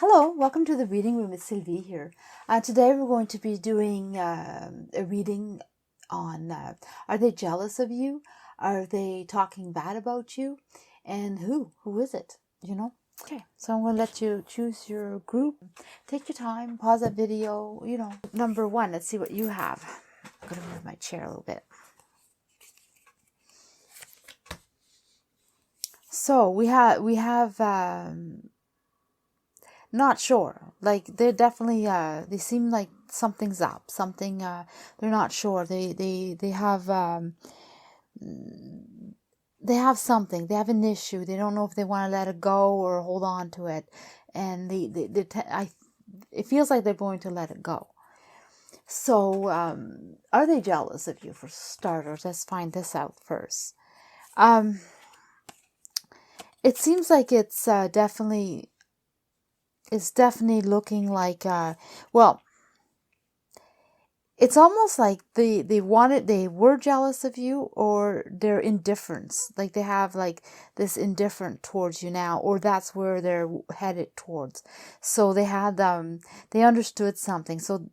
Hello, welcome to the reading room. It's Sylvie here. Today we're going to be doing a reading on are they jealous of you? Are they talking bad about you? And who? Who is it? You know? Okay, so I'm going to let you choose your group. Take your time, pause that video. Number one, let's see what you have. I'm going to move my chair a little bit. So we have not sure. Like they're definitely they seem like something's up. Something they're not sure. They have something. They have an issue. They don't know if they want to let it go or hold on to it. And it feels like they're going to let it go. So are they jealous of you, for starters? Let's find this out first. It seems like it's definitely looking like it's almost like they were jealous of you, or their indifference, like they have like this indifferent towards you now, or that's where they're headed towards. So they had they understood something. So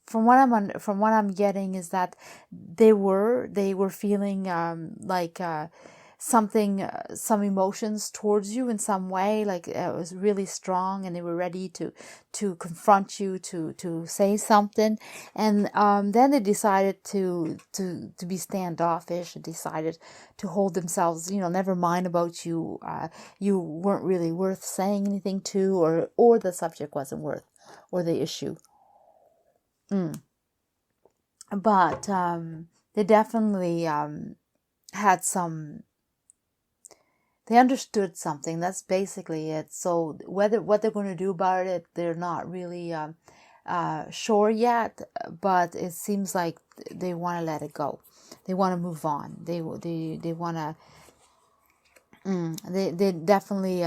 from what I'm getting is that they were feeling something, some emotions towards you in some way, like it was really strong, and they were ready to confront you, to say something, and then they decided to be standoffish, and decided to hold themselves, never mind about you. You weren't really worth saying anything to, or the subject wasn't worth, or the issue. But they definitely had some. They understood something. That's basically it. So what they're going to do about it, they're not really sure yet. But it seems like they want to let it go. They want to move on. They want to. They definitely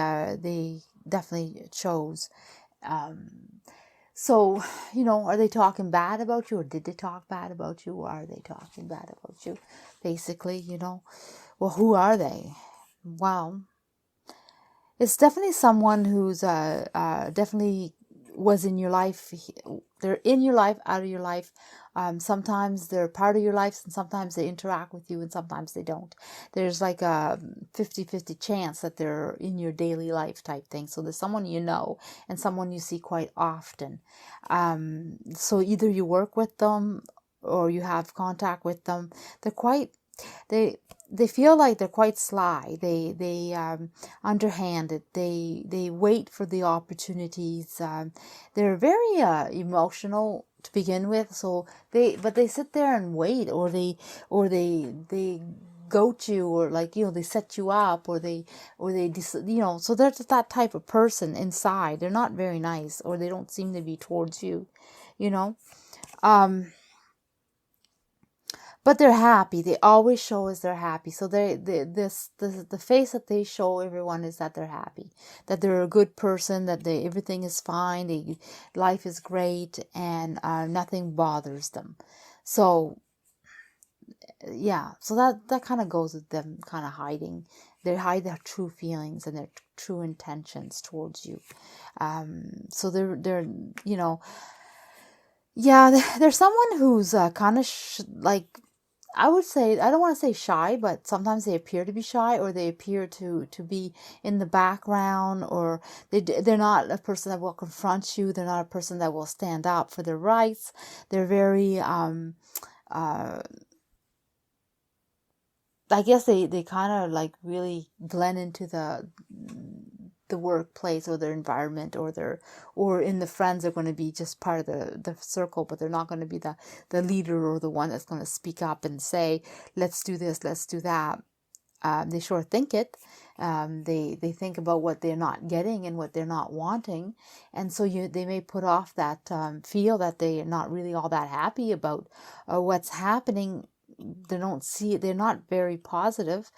chose. So, are they talking bad about you, or did they talk bad about you, or are they talking bad about you? Basically, well, who are they? Well, it's definitely someone who's definitely was in your life. They're in your life, out of your life. Sometimes they're part of your life, and sometimes they interact with you, and sometimes they don't. There's like a 50-50 chance that they're in your daily life type thing. So there's someone and someone you see quite often. So either you work with them or you have contact with them. They feel like they're quite sly. They underhanded. They wait for the opportunities. They're very emotional to begin with. So they sit there and wait, or they goat you, or they set you up, or they so they're just that type of person inside. They're not very nice, or they don't seem to be towards you, But they're happy. They always show as they're happy. So the face that they show everyone is that they're happy, that they're a good person, that everything is fine, life is great, and nothing bothers them. So yeah, so that kind of goes with them kind of hiding. They hide their true feelings and their true intentions towards you. So they're they're someone who's kind of I would say, I don't want to say shy, but sometimes they appear to be shy, or they appear to be in the background, or they're not a person that will confront you. They're not a person that will stand up for their rights. They're very, I guess they kind of like really blend into the workplace, or their environment, or in the friends, are going to be just part of the circle, but they're not going to be the leader, or the one that's going to speak up and say, let's do this, let's do that. They sure think it. They think about what they're not getting and what they're not wanting, and so they may put off that feel that they're not really all that happy about what's happening. They're not very positive,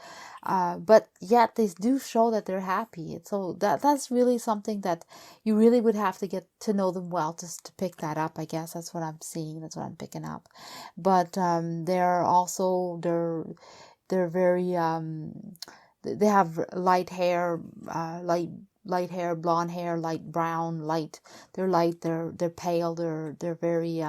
but yet they do show that they're happy. So that's really something that you really would have to get to know them well just to pick that up. I guess that's what I'm seeing. That's what I'm picking up. But they're very they have light hair, light light hair, blonde hair, light brown, light. They're light. They're pale. They're very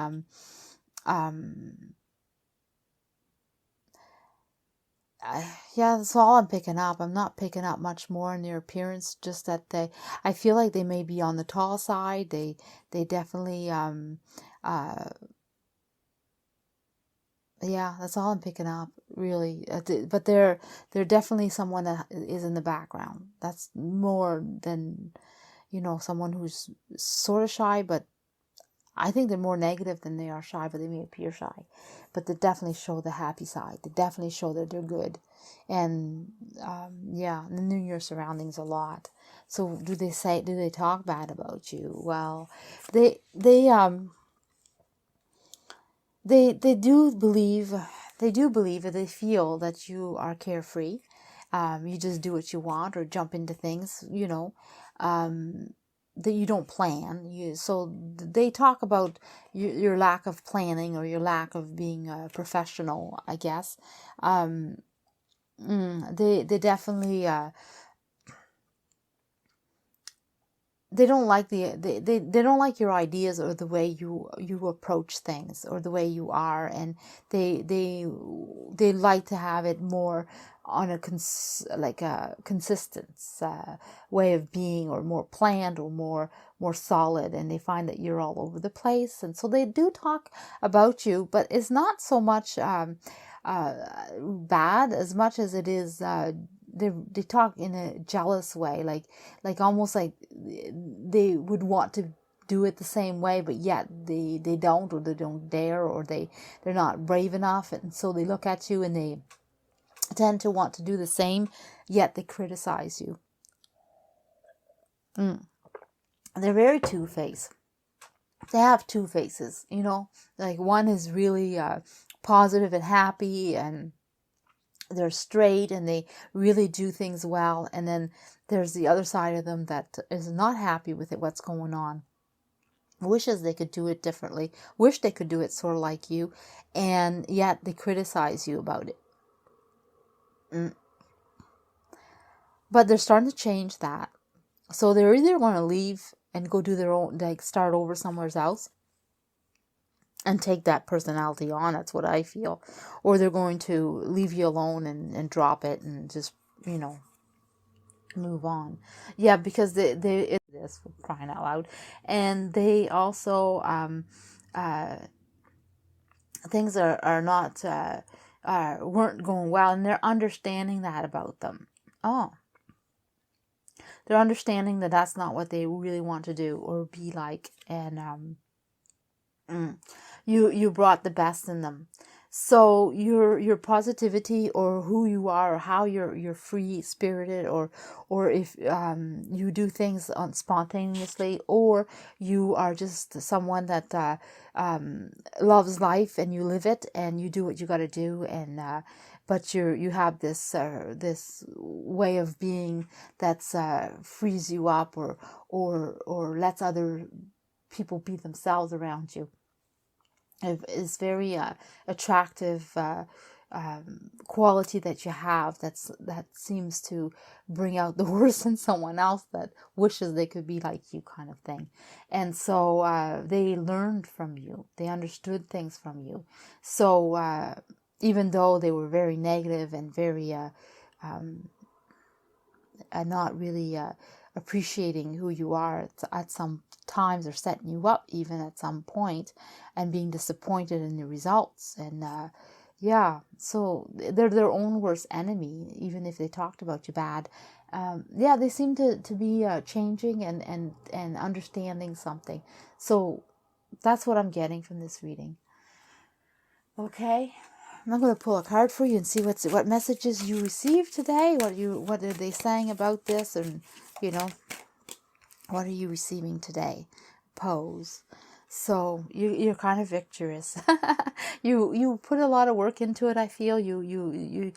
yeah, that's all I'm picking up. I'm not picking up much more in their appearance. Just that I feel like they may be on the tall side. They definitely yeah, that's all I'm picking up, really. But they're definitely someone that is in the background. That's more than, someone who's sort of shy, but I think they're more negative than they are shy, but they may appear shy. But they definitely show the happy side. They definitely show that they're good. And yeah, they know your surroundings a lot. So do they talk bad about you? Well, they do believe that they feel that you are carefree. You just do what you want or jump into things, that you don't plan. So they talk about your lack of planning or your lack of being a professional, I guess. They definitely they don't like they don't like your ideas or the way you approach things or the way you are, and they like to have it more on a consistent way of being, or more planned, or more solid, and they find that you're all over the place, and so they do talk about you, but it's not so much bad as much as it is they talk in a jealous way, like almost like they would want to do it the same way, but yet they don't, or they don't dare, or they're not brave enough, and so they look at you and they tend to want to do the same, yet they criticize you. They're very two-faced. They have two faces, like one is really positive and happy, and they're straight, and they really do things well, and then there's the other side of them that is not happy with what's going on, wishes they could do it differently, wish they could do it sort of like you, and yet they criticize you about it. But they're starting to change that, so they're either going to leave and go do their own, like start over somewhere else and take that personality on. That's what I feel. Or they're going to leave you alone and drop it and just, move on. Yeah, because it's this, for crying out loud. And they also, things are not, weren't going well, and they're understanding that about them. Oh. They're understanding that that's not what they really want to do or be like. And, you brought the best in them, so your positivity, or who you are, or how you're free spirited, or if you do things spontaneously, or you are just someone that loves life and you live it and you do what you got to do, and but you have this way of being that's frees you up, or lets other people be themselves around you. Is very attractive quality that you have, that seems to bring out the worst in someone else that wishes they could be like you, kind of thing. And so they learned from you, they understood things from you. So even though they were very negative and very not really appreciating who you are at some times, or setting you up even at some point, and being disappointed in the results, and yeah, so they're their own worst enemy, even if they talked about you bad. Yeah, they seem to be changing and understanding something. So that's what I'm getting from this reading. Okay, I'm going to pull a card for you and see what messages you received today. What are they saying about this, and what are you receiving today? Pose. So you're kind of victorious. You put a lot of work into it. I feel you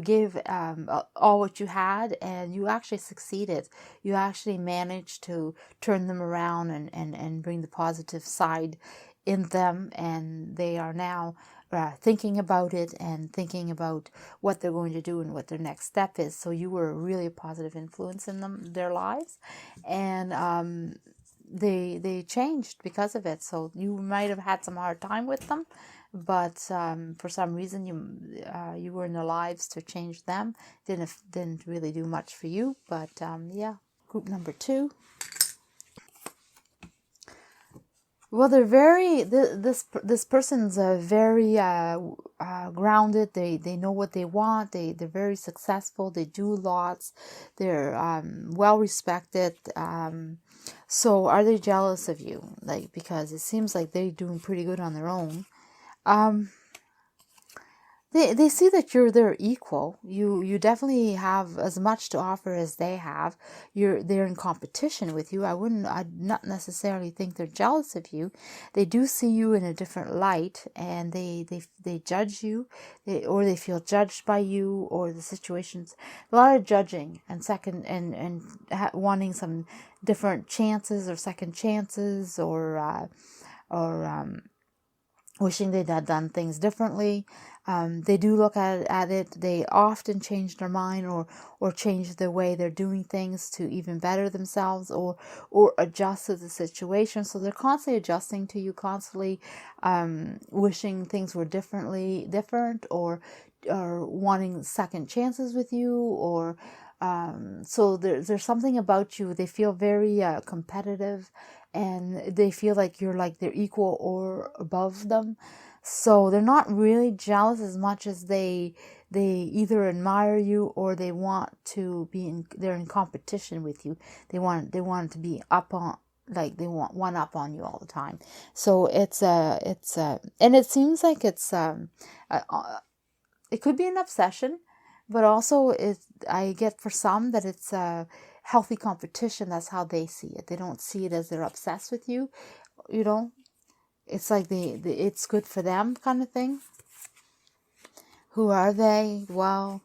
gave all what you had, and you actually succeeded. You actually managed to turn them around and bring the positive side in them, and they are now thinking about it and thinking about what they're going to do and what their next step is. So you were really a positive influence in their lives, and they changed because of it. So you might have had some hard time with them, but for some reason you were in their lives to change them. Didn't really do much for you, but yeah. Group number 2. Well, they're very, this person's very grounded. They know what they want. They're very successful. They do lots. They're well respected. So are they jealous of you? Like, because it seems like they're doing pretty good on their own. They see that you're their equal. You definitely have as much to offer as they have. They're in competition with you. I'd not necessarily think they're jealous of you. They do see you in a different light, and they judge you, or they feel judged by you, or the situations. A lot of judging and wanting some different chances or second chances, or wishing they'd had done things differently. They do look at it. They often change their mind or change the way they're doing things to even better themselves or adjust to the situation. So they're constantly adjusting to you, constantly wishing things were different or wanting second chances with you, or so there's something about you. They feel very competitive, and they feel like you're like their equal or above them. So they're not really jealous as much as they either admire you or they want to they're in competition with you. They want to be up on, like they want one up on you all the time. So it's and it seems like it could be an obsession, but also I get for some that it's a healthy competition. That's how they see it. They don't see it as they're obsessed with you, you know. It's like it's good for them kind of thing. Who are they? Well,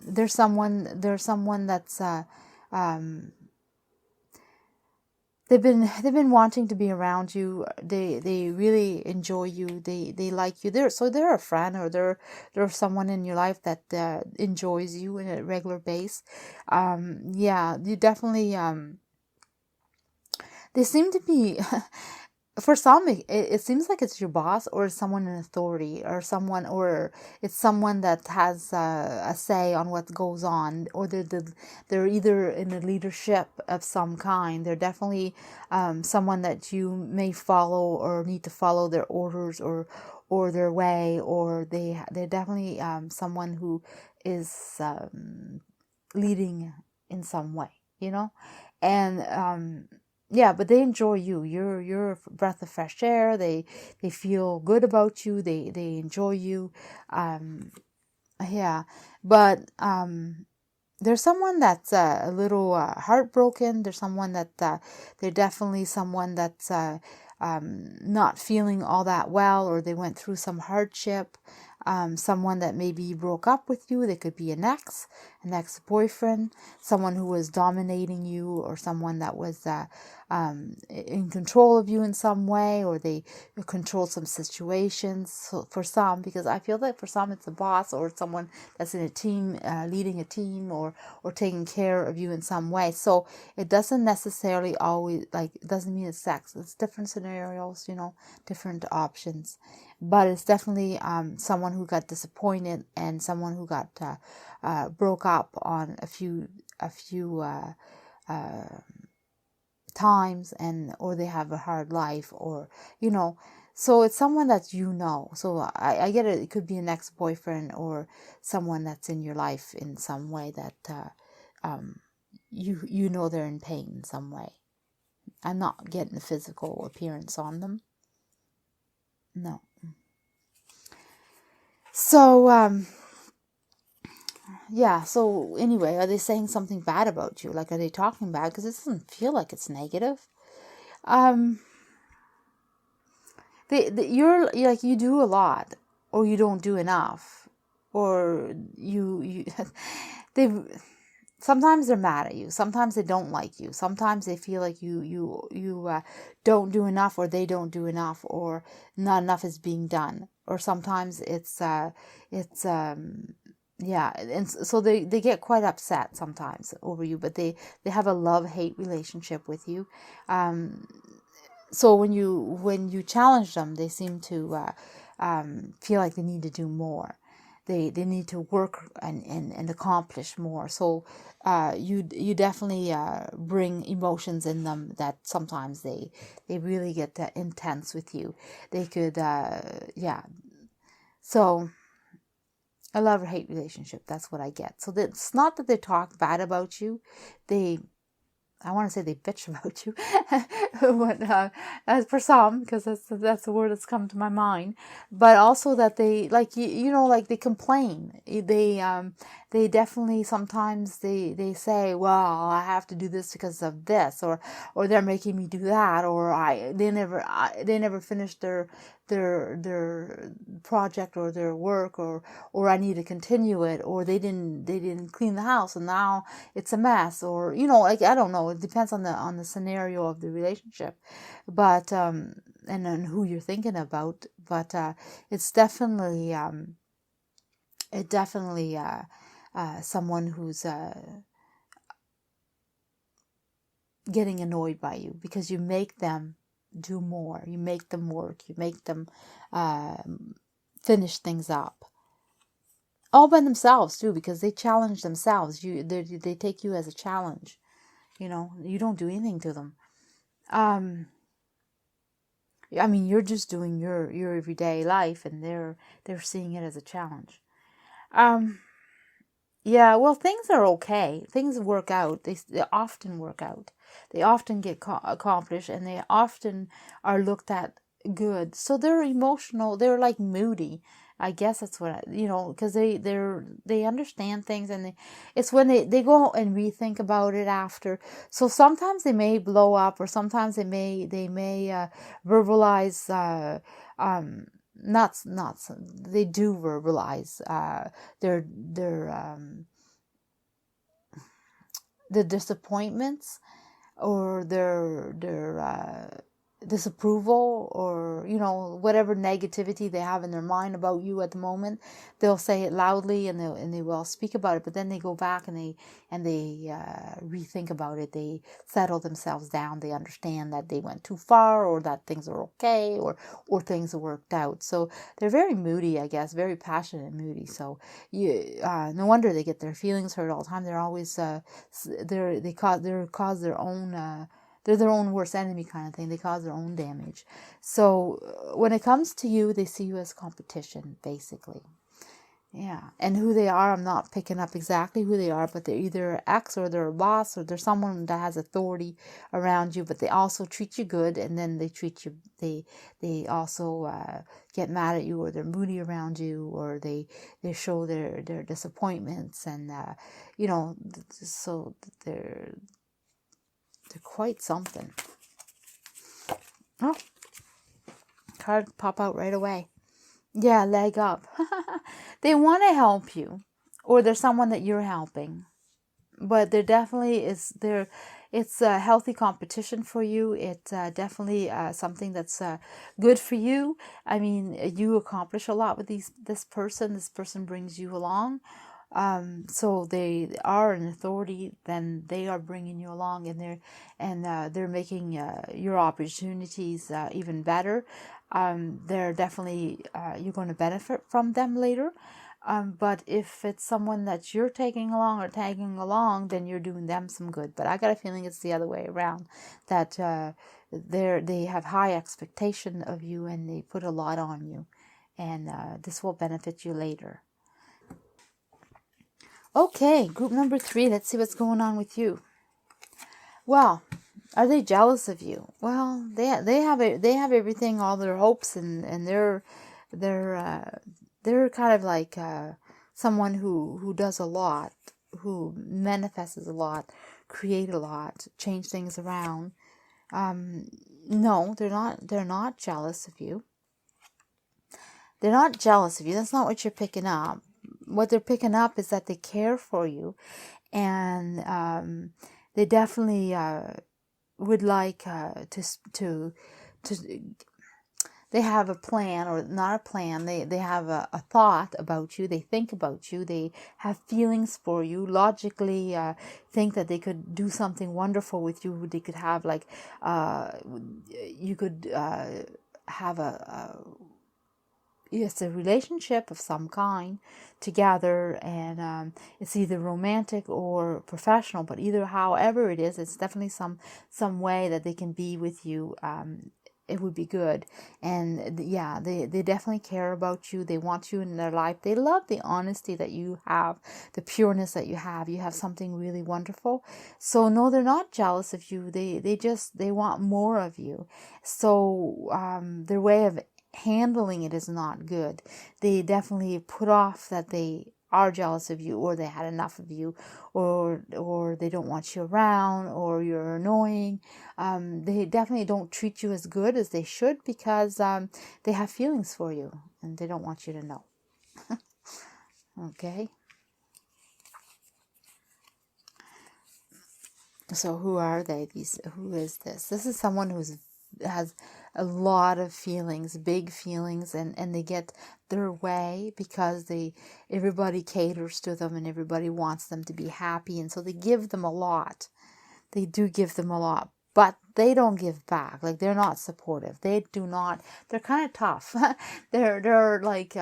there's someone that's they've been wanting to be around you. They really enjoy you. They like you. They're a friend, or they're someone in your life that enjoys you in a regular base. Yeah, you definitely they seem to be for some, it seems like it's your boss or someone in authority, or it's someone that has a say on what goes on, or they're either in a leadership of some kind. They're definitely someone that you may follow or need to follow their orders or their way, or they're definitely someone who is leading in some way, you know, and yeah, but they enjoy you. You're a breath of fresh air. They feel good about you. They enjoy you. Yeah, but there's someone that's a little heartbroken. There's someone that they're definitely someone that's not feeling all that well, or they went through some hardship. Someone that maybe broke up with you. They could be an ex-boyfriend, someone who was dominating you, or someone that was in control of you in some way, or they control some situations. So for some, because I feel like for some it's a boss or someone that's in a team, leading a team, or taking care of you in some way. So it doesn't necessarily always, like, it doesn't mean it's sex. It's different scenarios, you know, different options. But it's definitely someone who got disappointed, and someone who got broke up on a few times, or they have a hard life, or, you know. So it's someone that you know. So I get it. It could be an ex-boyfriend, or someone that's in your life in some way that you know they're in pain in some way. I'm not getting a physical appearance on them. No. So, yeah, so anyway, are they saying something bad about you? Like, are they talking bad? Because it doesn't feel like it's negative. You're like, you do a lot, or you don't do enough, or you sometimes they're mad at you. Sometimes they don't like you. Sometimes they feel like you don't do enough, or they don't do enough, or not enough is being done. Or sometimes yeah, and so they get quite upset sometimes over you, but they have a love-hate relationship with you. So when you challenge them, they seem to feel like they need to do more. They need to work and accomplish more. So you definitely bring emotions in them that sometimes they really get intense with you. They could yeah. So a love or hate relationship, that's what I get. So it's not that they talk bad about you. I want to say they bitch about you, but as for some, because that's the word that's come to my mind. But also that they like like they complain. They definitely sometimes they say, well, I have to do this because of this, or they're making me do that, or they never finished their project or their work, or I need to continue it, or they didn't clean the house and now it's a mess, or like I don't know, it depends on the scenario of the relationship, but and then who you're thinking about, but it's definitely someone who's getting annoyed by you because you make them do more, you make them work, you make them finish things up all by themselves too, because they challenge themselves. They take you as a challenge. You don't do anything to them. I mean, you're just doing your everyday life, and they're seeing it as a challenge. Yeah, well, things are okay. Things work out. They often work out. They often get accomplished, and they often are looked at good. So they're emotional. They're like moody. I guess that's what because they understand things, and it's when they go and rethink about it after. So sometimes they may blow up, or sometimes they may verbalize. Not they do verbalize their the disappointments, or their disapproval, or whatever negativity they have in their mind about you at the moment. They'll say it loudly, and they will speak about it, but then they go back and they rethink about it. They settle themselves down. They understand that they went too far, or that things are okay, or things are worked out. So they're very moody, I guess, very passionate and moody. So no wonder they get their feelings hurt all the time. They're always they cause their own they're their own worst enemy kind of thing. They cause their own damage. So when it comes to you, they see you as competition, basically. Yeah. And who they are, I'm not picking up exactly who they are, but they're either an ex, or they're a boss, or they're someone that has authority around you, but they also treat you good, and then they treat you, they also get mad at you, or they're moody around you, or they show their disappointments, and so they're quite something. Oh, card pop out right away. Yeah, leg up. They want to help you, or there's someone that you're helping, but there definitely is there. It's a healthy competition for you. It's definitely something that's good for you. I mean, you accomplish a lot with this person. This person brings you along. So they are an authority, then they are bringing you along, and they're making your opportunities even better. They're definitely, you're going to benefit from them later. But if it's someone that you're taking along or tagging along, then you're doing them some good. But I got a feeling it's the other way around, that they have high expectation of you, and they put a lot on you, and this will benefit you later. Okay, group number 3. Let's see what's going on with you. Well, are they jealous of you? Well, they have it. They have everything, all their hopes, and they're kind of like someone who does a lot, who manifests a lot, create a lot, change things around. No, they're not. They're not jealous of you. They're not jealous of you. That's not what you're picking up. what they're picking up is that they care for you, and they definitely would like to they have a plan, or not a plan, they have a thought about you, they think about you, they have feelings for you, logically think that they could do something wonderful with you. They could have like, you could have it's a relationship of some kind together, and it's either romantic or professional, but however it is, it's definitely some way that they can be with you. It would be good. And yeah, they definitely care about you. They want you in their life. They love the honesty that you have, the pureness that you have. You have something really wonderful. So no, they're not jealous of you. They want more of you. So their way of handling it is not good. They definitely put off that they are jealous of you, or they had enough of you, or they don't want you around, or you're annoying. They definitely don't treat you as good as they should, because they have feelings for you and they don't want you to know. Okay. So who are they? Who is this? This is someone has a lot of feelings, big feelings, and they get their way because everybody caters to them and everybody wants them to be happy, and so they give them a lot. They do give them a lot, but they don't give back. Like, they're not supportive. They're kind of tough. they're like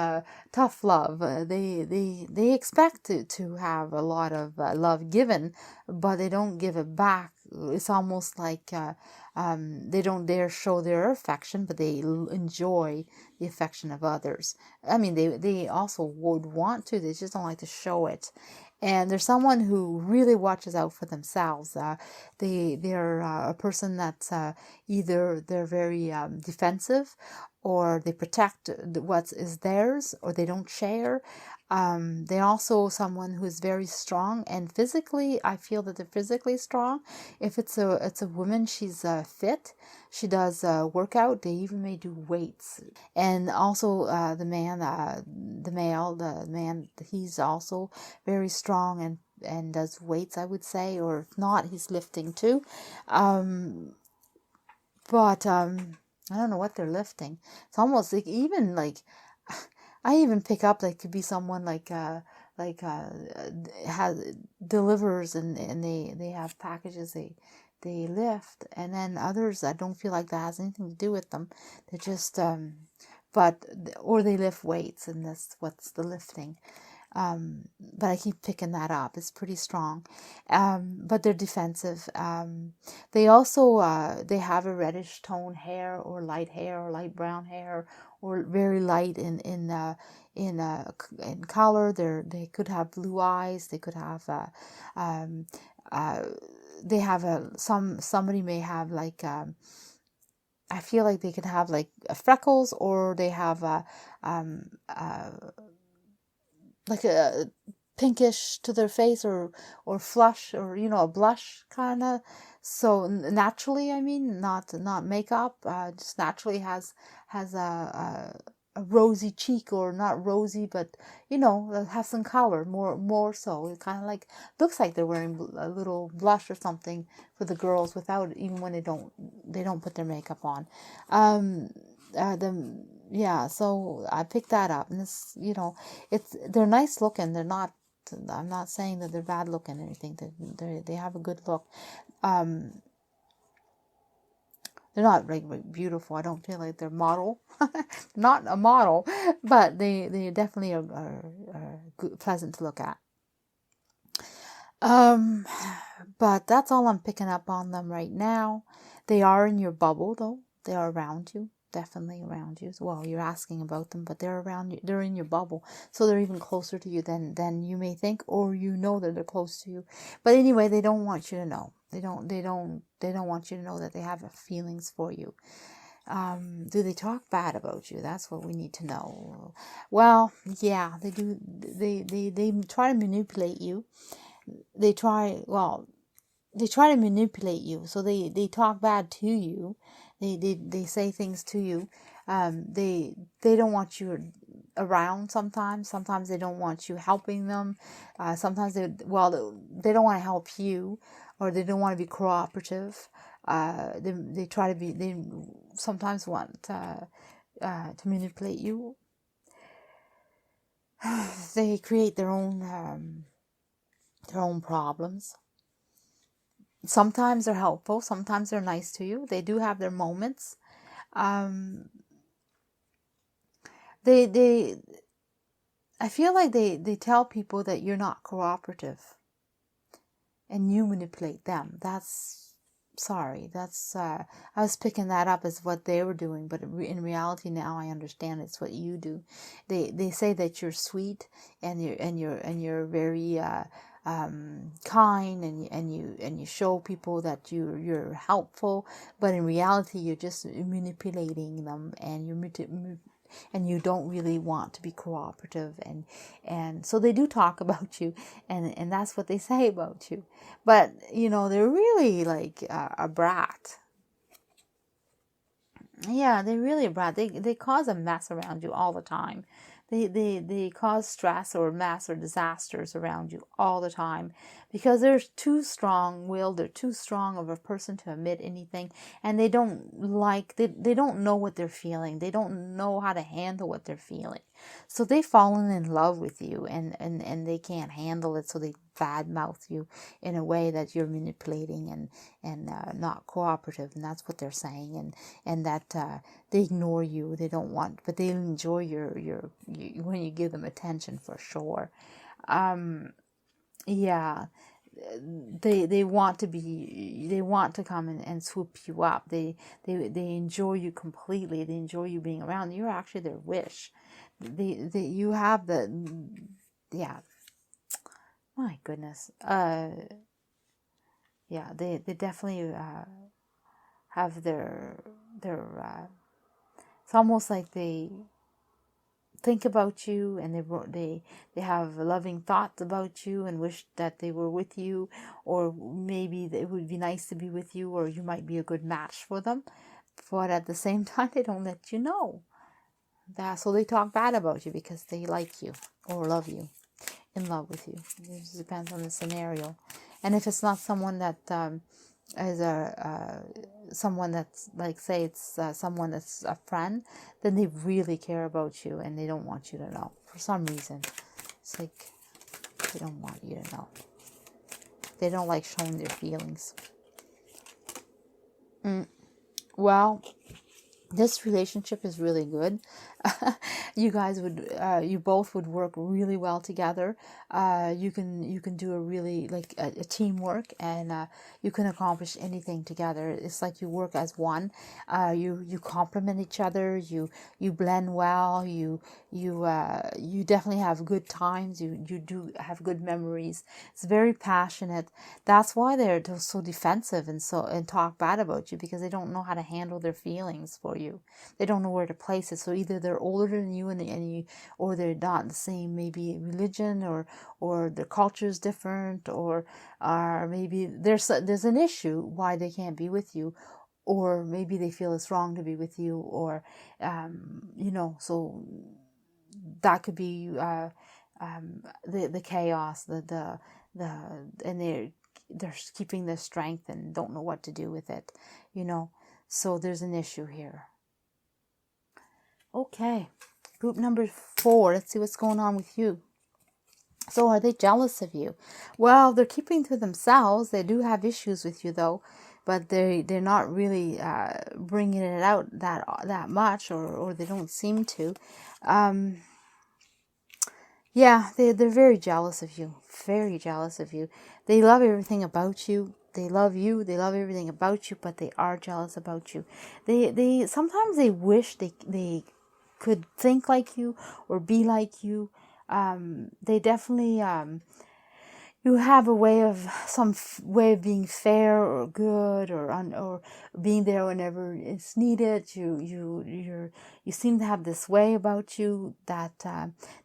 tough love. They expect to have a lot of love given, but they don't give it back. It's almost like they don't dare show their affection, but they enjoy the affection of others. I mean, they also would want to. They just don't like to show it. And there's someone who really watches out for themselves. They're a person that's either they're very defensive, or they protect what is theirs, or they don't share. They're also someone who is very strong, and physically, I feel that they're physically strong. If it's a woman, she's fit. She does workout. They even may do weights. And also the man, he's also very strong and does weights, I would say, or if not, he's lifting too. But I don't know what they're lifting. It's almost like, even like, I even pick up like, could be someone like has delivers, and they have packages they lift, and then others, I don't feel like that has anything to do with them. They're just or they lift weights, and that's what's the lifting. But I keep picking that up. It's pretty strong. But they're defensive. They also, they have a reddish tone hair, or light brown hair, or very light in color. They could have blue eyes. They could have, they have somebody may have like, I feel like they could have like freckles, or they have like a pinkish to their face, or flush, or a blush kind of. So naturally, I mean, not makeup, just naturally has a rosy cheek, or not rosy, but have some color, more so. It kind of like looks like they're wearing a little blush or something for the girls, without even when they don't put their makeup on. Yeah, so I picked that up, and it's they're nice looking. They're not. I'm not saying that they're bad looking or anything. They have a good look. They're not like beautiful. I don't feel like they're model. Not a model, but they definitely are good, pleasant to look at. But that's all I'm picking up on them right now. They are in your bubble, though. They are around you. Definitely around you. Well, you're asking about them, but they're around you. They're in your bubble, so they're even closer to you than you may think, or that they're close to you. But anyway, they don't want you to know. They don't want you to know that they have feelings for you. Do they talk bad about you? That's what we need to know. Well, yeah, they do. They try to manipulate you. They try. Well, they try to manipulate you. So they talk bad to you. They say things to you. They don't want you around sometimes. Sometimes they don't want you helping them. Sometimes they don't want to help you, or they don't want to be cooperative. They try to be. They sometimes want to manipulate you. They create their own problems. Sometimes they're helpful. Sometimes they're nice to you. They do have their moments. They I feel like they tell people that you're not cooperative, and you manipulate them. That's I was picking that up as what they were doing, but in reality now I understand it's what you do. They say that you're sweet, and you're very kind, and you show people that you're helpful, but in reality you're just manipulating them, and you don't really want to be cooperative, and so they do talk about you, and that's what they say about you. But they're really like a brat. Yeah, they're really a brat. They cause a mess around you all the time. They cause stress or mess or disasters around you all the time, because they're too strong-willed. They're too strong of a person to admit anything, and they don't know what they're feeling. They don't know how to handle what they're feeling. So they've fallen in love with you, and they can't handle it, so they badmouth you in a way that you're manipulating and not cooperative, and that's what they're saying, and that they ignore you. They don't want, but they enjoy your when you give them attention, for sure. Yeah, they want to come and swoop you up. They enjoy you completely. They enjoy you being around. You're actually their wish. You have yeah. My goodness. Yeah, they definitely have their it's almost like they think about you, and they have loving thoughts about you and wish that they were with you, or maybe it would be nice to be with you, or you might be a good match for them, but at the same time they don't let you know that. So they talk bad about you because they like you or love you, in love with you. It just depends on the scenario. And if it's not someone that is someone that's like, say it's someone that's a friend, then they really care about you and they don't want you to know for some reason. It's like they don't want you to know. They don't like showing their feelings. Well, this relationship is really good. You guys you both would work really well together. You can do a really like a teamwork, and you can accomplish anything together. It's like you work as one. You complement each other. You blend well. You definitely have good times. You do have good memories. It's very passionate. That's why they're so defensive and talk bad about you, because they don't know how to handle their feelings for you. They don't know where to place it. So either they're older than you, or they're not the same, maybe religion, or their culture is different, or maybe there's an issue why they can't be with you, or maybe they feel it's wrong to be with you, or so that could be the chaos, and they're keeping their strength and don't know what to do with it, so there's an issue here. Okay, group number 4. Let's see what's going on with you. So are they jealous of you? Well, they're keeping to themselves. They do have issues with you, though, but they're not really bringing it out that much, or they don't seem to. Yeah, they're very jealous of you. Very jealous of you. They love everything about you. They love you. They love everything about you, but they are jealous about you. They sometimes they wish they could think like you or be like you. They definitely you have a way of way of being fair or good or being there whenever it's needed. You seem to have this way about you that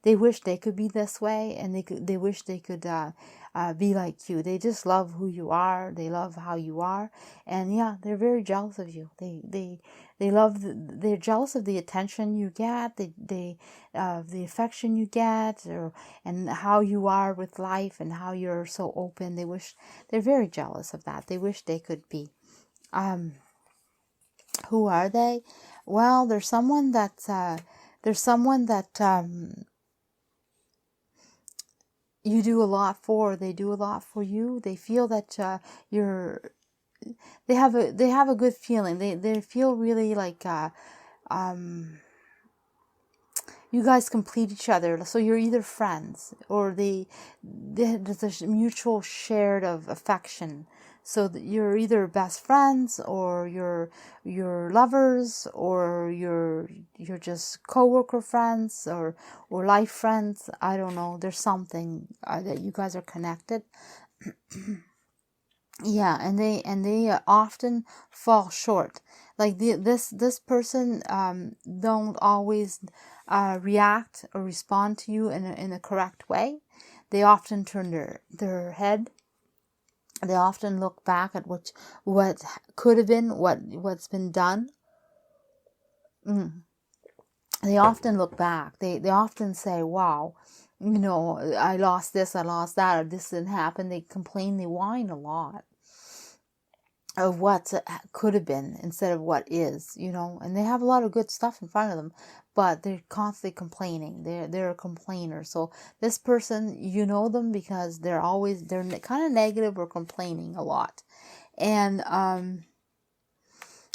they wish they could be this way, and they wish they could be like you. They just love who you are. They love how you are, and yeah, they're very jealous of you. They're jealous of the attention you get, the affection you get, and how you are with life and how you're so open. They're very jealous of that. They wish they could be. Who are they? Well, there's someone that you do a lot for. They do a lot for you. They feel that they have a good feeling. They feel really like you guys complete each other. So you're either friends or there's a mutual shared of affection. So that you're either best friends or you're lovers or you're just co-worker friends or life friends. I don't know. There's something that you guys are connected. Yeah, and they often fall short. Like this person don't always react or respond to you in a correct way. They often turn their head. They often look back at what could have been, what's been done. They often look back. They often say, "Wow, I lost this, I lost that, or this didn't happen." They complain, they whine a lot of what could have been instead of what is, and they have a lot of good stuff in front of them, but they're constantly complaining. They're a complainer. So this person, you know them because they're kind of negative or complaining a lot, and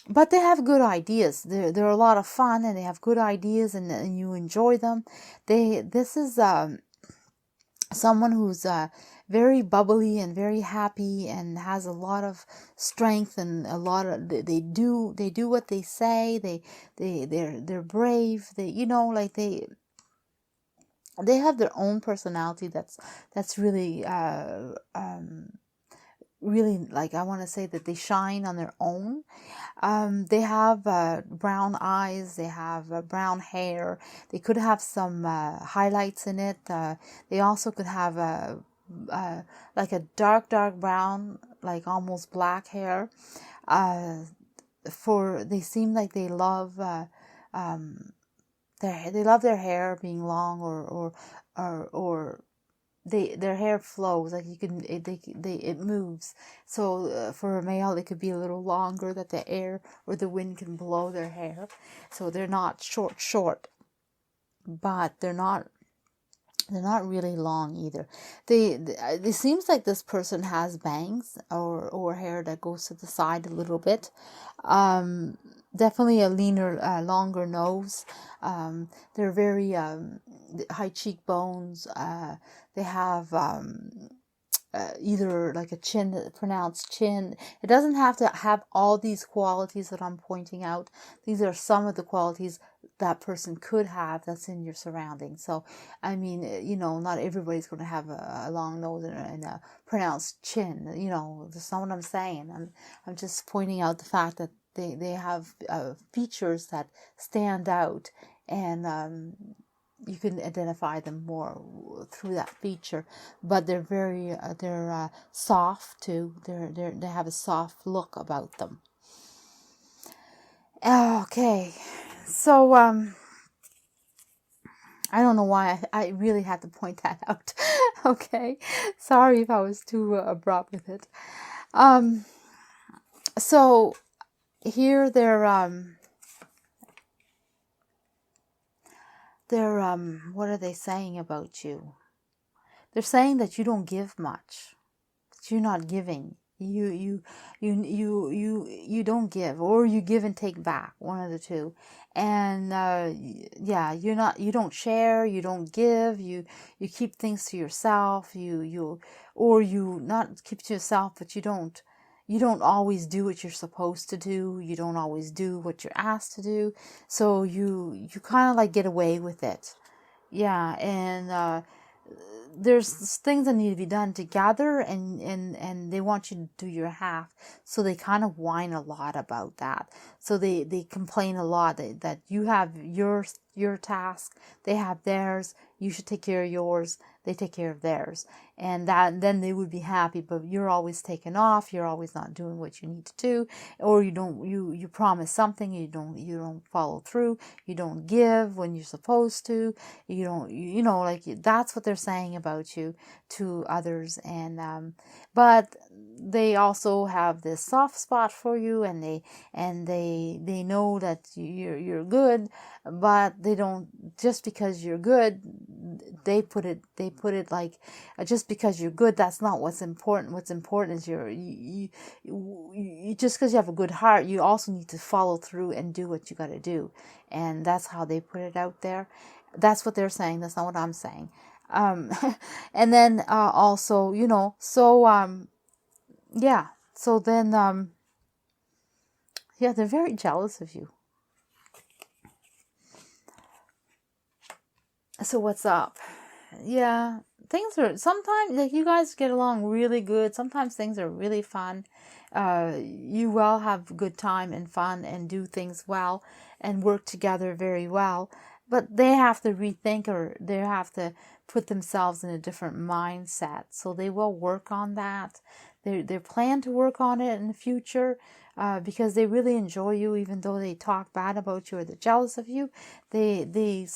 but they have good ideas. They're a lot of fun, and they have good ideas, and you enjoy them. This is someone who's very bubbly and very happy and has a lot of strength and a lot of they do what they say. They're brave. They have their own personality that's really really, like, I want to say that they shine on their own. They have brown eyes. They have brown hair. They could have some highlights in it. They also could have like a dark brown, like almost black hair. They seem like they love their hair being long or their hair flows, like you can it moves. So for a male, it could be a little longer, that the air or the wind can blow their hair. So they're not short, but they're not really long either. It seems like this person has bangs or hair that goes to the side a little bit. Definitely a leaner, longer nose. They're very high cheekbones. They have either like a pronounced chin. It doesn't have to have all these qualities that I'm pointing out. These are some of the qualities that person could have that's in your surroundings. So, I mean, not everybody's going to have a long nose and a pronounced chin. That's not what I'm saying. I'm just pointing out the fact that they have features that stand out, and you can identify them more through that feature. But they're very they're soft too. They have a soft look about them. Okay, so I don't know why I really had to point that out. Okay, sorry if I was too abrupt with it. So here they're what are they saying about you? They're saying that you don't give much. That you're not giving. You don't give, or you give and take back, one of the two. And you don't share, you don't give, you keep things to yourself, or you not keep to yourself, but you don't always do what you're supposed to do. You don't always do what you're asked to do. So you kind of like get away with it. Yeah, and there's things that need to be done together, and they want you to do your half. So they kind of whine a lot about that. So they complain a lot that you have your task, they have theirs, you should take care of yours, they take care of theirs, and then they would be happy. But you're always taking off, you're always not doing what you need to do, or you promise something, you don't follow through, you don't give when you're supposed to, you don't, like, that's what they're saying about you to others. And but they also have this soft spot for you, and they know that you're good, but they don't, just because you're good, they put it like, just because you're good, that's not what's important. What's important is you just because you have a good heart, you also need to follow through and do what you got to do. And that's how they put it out there. That's what they're saying. That's not what I'm saying. And then also, yeah. So then, yeah, they're very jealous of you. So what's up? Yeah, things are sometimes, like, you guys get along really good. Sometimes things are really fun. You will have good time and fun and do things well and work together very well. But they have to rethink, or they have to put themselves in a different mindset. So they will work on that. They plan to work on it in the future, because they really enjoy you, even though they talk bad about you or they're jealous of you. They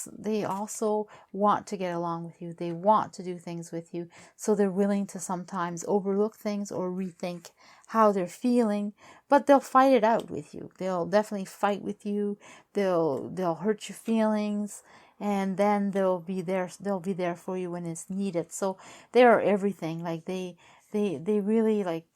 also want to get along with you. They want to do things with you. So they're willing to sometimes overlook things or rethink how they're feeling, but they'll fight it out with you. They'll definitely fight with you. They'll hurt your feelings, and then they'll be there for you when it's needed. So they are everything. Like they really, like,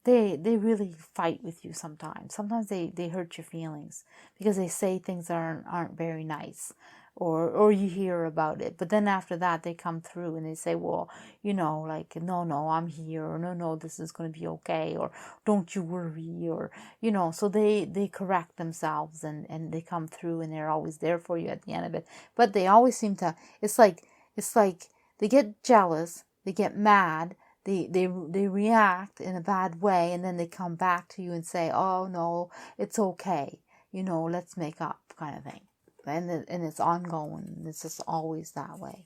they really fight with you sometimes. Sometimes they hurt your feelings because they say things that aren't very nice, or you hear about it. But then after that, they come through and they say, well, like, no, I'm here, or no, this is going to be okay, or don't you worry, or, so they correct themselves, and they come through, and they're always there for you at the end of it. But they always seem to, it's like they get jealous, they get mad, they react in a bad way, and then they come back to you and say, oh no, it's okay, let's make up, kind of thing. And it's ongoing. It's just always that way.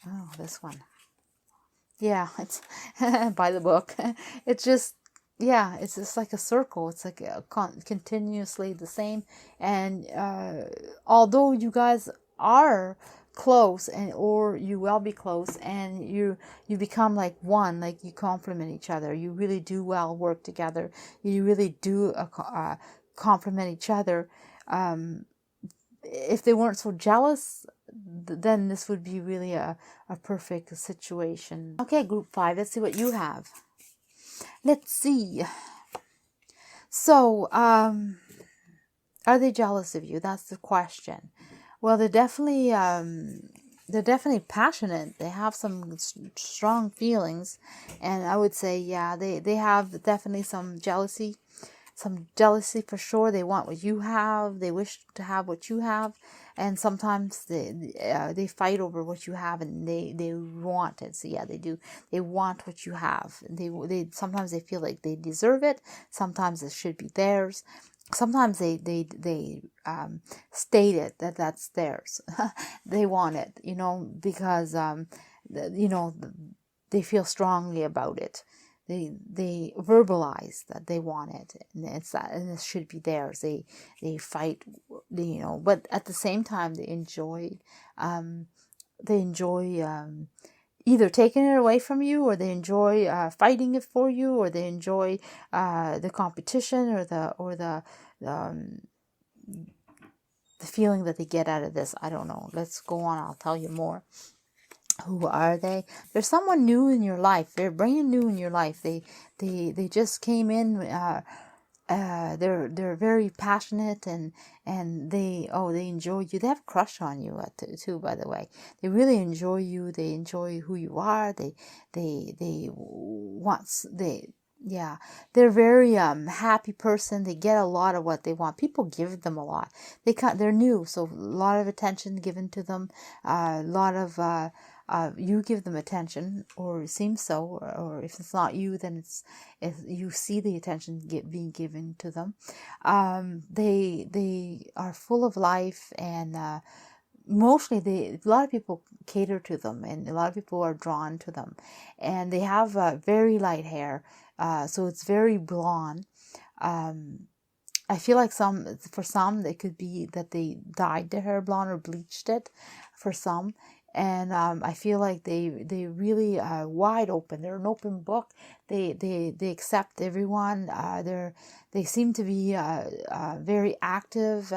Oh, this one. Yeah, it's by the book. It's just, yeah, it's just like a circle. It's like continuously the same. And although you guys are close, or you will be close, and you become like one, like you complement each other, you really do well work together, you really do complement each other. If they weren't so jealous, then this would be really a perfect situation. Okay, group 5, let's see what you have. Let's see. So are they jealous of you? That's the question. Well, they're definitely passionate. They have some strong feelings, and I would say, yeah, they have definitely some jealousy for sure. They want what you have. They wish to have what you have, and sometimes they fight over what you have, and they want it. So yeah, they do. They want what you have. They sometimes they feel like they deserve it. Sometimes it should be theirs. Sometimes they state it that that's theirs. They want it, because they feel strongly about it. They verbalize that they want it, and it's that, and it should be theirs. They fight, but at the same time they enjoy either taking it away from you, or they enjoy fighting it for you, or they enjoy the competition, or the feeling that they get out of this. I don't know. Let's go on. I'll tell you more. Who are they? There's someone new in your life. They're brand new in your life. They just came in. They're very passionate, and they enjoy you. They have a crush on you too, by the way. They really enjoy you. They enjoy who you are. Yeah, they're very happy person. They get a lot of what they want. People give them a lot. They're new, so a lot of attention given to them. A lot of you give them attention, or it seems so. Or if it's not you, then if you see the attention being given to them. They are full of life, and mostly a lot of people cater to them, and a lot of people are drawn to them, and they have very light hair, so it's very blonde. I feel like for some it could be that they dyed their hair blonde or bleached it for some. And I feel like they really wide open. They're an open book. They accept everyone. They seem to be very active,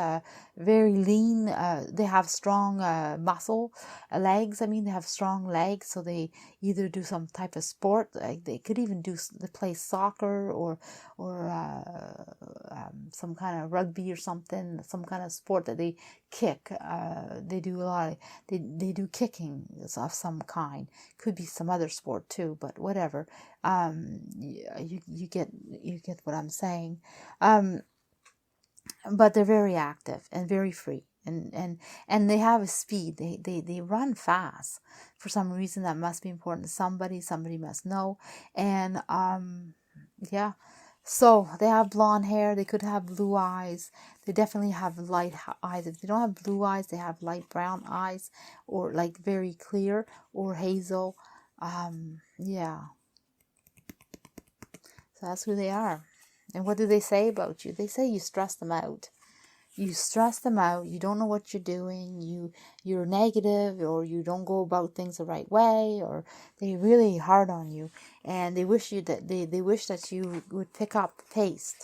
very lean. They have strong muscle legs. I mean, they have strong legs, so they either do some type of sport. Like they could even they play soccer or some kind of rugby or something, some kind of sport that they kick. They do a lot. They do kicking of some kind. Could be some other sport too, but whatever. You get what I'm saying. But they're very active and very free, and they have a speed. They run fast. For some reason, that must be important to somebody. Somebody must know. And yeah. So they have blonde hair. They could have blue eyes. They definitely have light eyes. If they don't have blue eyes, they have light brown eyes, or like very clear, or hazel. Yeah. So that's who they are. And what do they say about you? They say you stress them out. You stress them out. You don't know what you're doing. You're negative, or you don't go about things the right way, or they're really hard on you, and they wish that you would pick up the pace.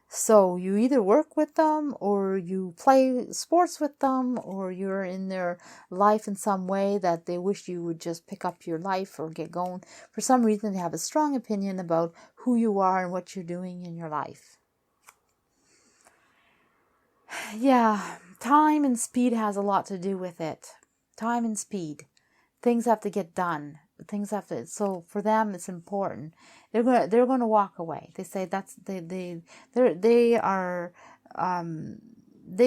So you either work with them, or you play sports with them, or you're in their life in some way that they wish you would just pick up your life or get going. For some reason, they have a strong opinion about who you are and what you're doing in your life. Yeah, time and speed has a lot to do with it. Time and speed. Things have to get done. So for them it's important. They're gonna walk away. They say they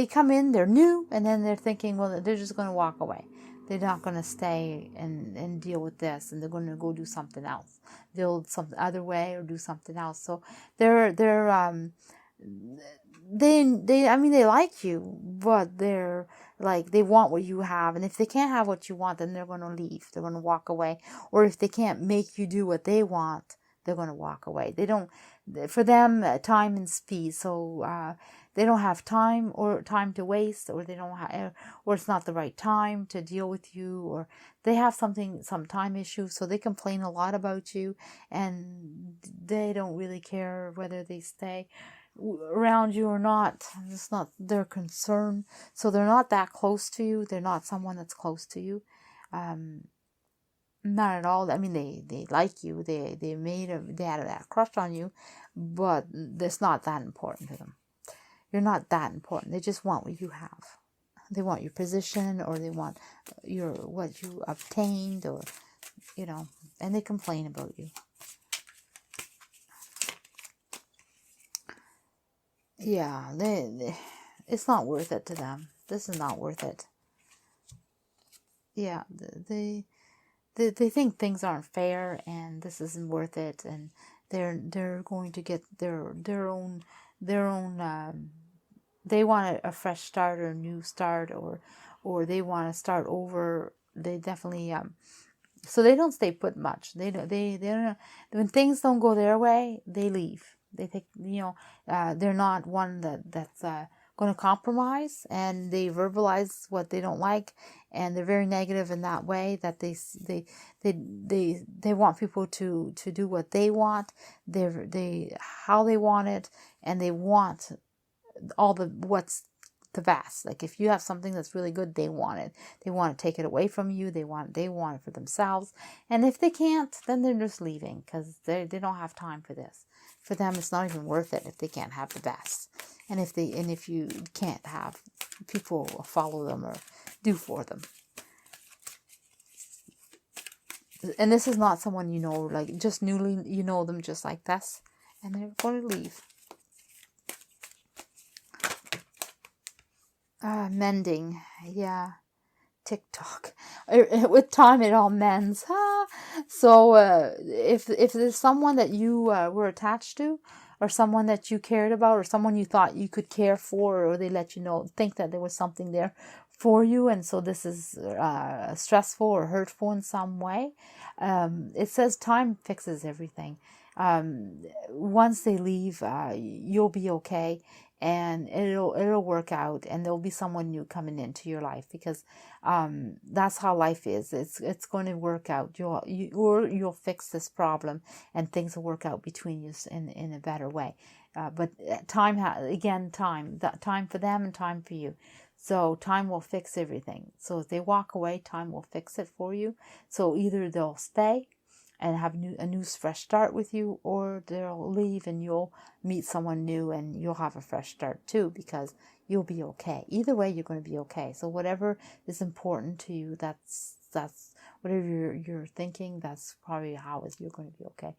come in, they're new, and then they're thinking, well, they're just gonna walk away. They're not gonna stay and deal with this, and they're gonna go do something else, build some other way, or do something else. So they like you, but they're like, they want what you have, and if they can't have what you want, then they're going to leave. They're going to walk away. Or if they can't make you do what they want, they're going to walk away. They don't, for them, time and speed. So they don't have time to waste, or they don't have, or it's not the right time to deal with you, or they have some time issues, so they complain a lot about you, and they don't really care whether they stay around you or not. It's not their concern. So they're not that close to you. They're not someone that's close to you. Not at all. I mean, they like you. They had that crush on you, but it's not that important to them. You're not that important. They just want what you have. They want your position, or they want what you obtained, or and they complain about you. Yeah, it's not worth it to them. This is not worth it. Yeah, they think things aren't fair, and this isn't worth it, and they're going to get their own. They want a fresh start, or a new start, or they want to start over. They definitely so they don't stay put much. They don't. When things don't go their way, they leave. They think, they're not one that's going to compromise, and they verbalize what they don't like, and they're very negative in that way, that they want people to do what they want, how they want it, and they want what's the best. Like, if you have something that's really good, they want it. They want to take it away from you. They want it for themselves. And if they can't, then they're just leaving, because they don't have time for this. For them, it's not even worth it if they can't have the best. And if you can't have people follow them or do for them. And this is not someone you know, like just newly, you know them just like this. And they're going to leave. Mending. Yeah. TikTok. With time, it all mends. So if there's someone that you were attached to, or someone that you cared about, or someone you thought you could care for, or they let you know, think that there was something there for you, and so this is stressful or hurtful in some way, it says time fixes everything. Once they leave, you'll be okay, and it'll work out, and there'll be someone new coming into your life, because that's how life is. It's going to work out. You'll fix this problem, and things will work out between you in a better way. But time time for them and time for you. So time will fix everything. So if they walk away, time will fix it for you. So either they'll stay and have a new fresh start with you, or they'll leave and you'll meet someone new and you'll have a fresh start too, because you'll be okay. Either way, you're going to be okay. So whatever is important to you, that's whatever you're thinking, that's probably how you're going to be okay.